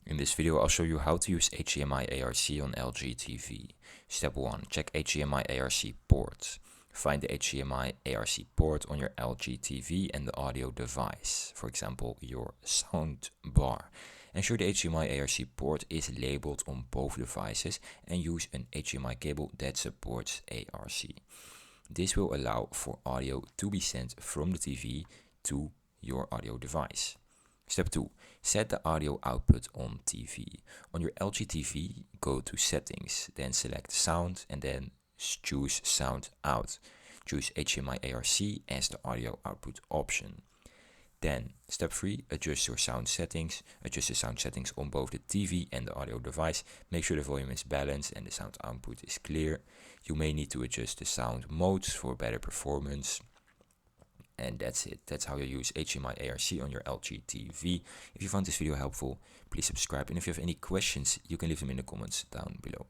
In this video, I'll show you how to use HDMI ARC on LG TV. Step 1. Check HDMI ARC port. Find the HDMI ARC port on your LG TV and the audio device, for example, your sound bar. Ensure the HDMI ARC port is labeled on both devices and use an HDMI cable that supports ARC. This will allow for audio to be sent from the TV to your audio device. Step 2. Set the audio output on TV. On your LG TV, go to Settings, then select Sound and then choose Sound Out. Choose HDMI ARC as the audio output option. Then, step 3, adjust your sound settings. Adjust the sound settings on both the TV and the audio device. Make sure the volume is balanced and the sound output is clear. You may need to adjust the sound modes for better performance. And that's it. That's how you use HDMI ARC on your LG TV. If you found this video helpful, please subscribe. And if you have any questions, you can leave them in the comments down below.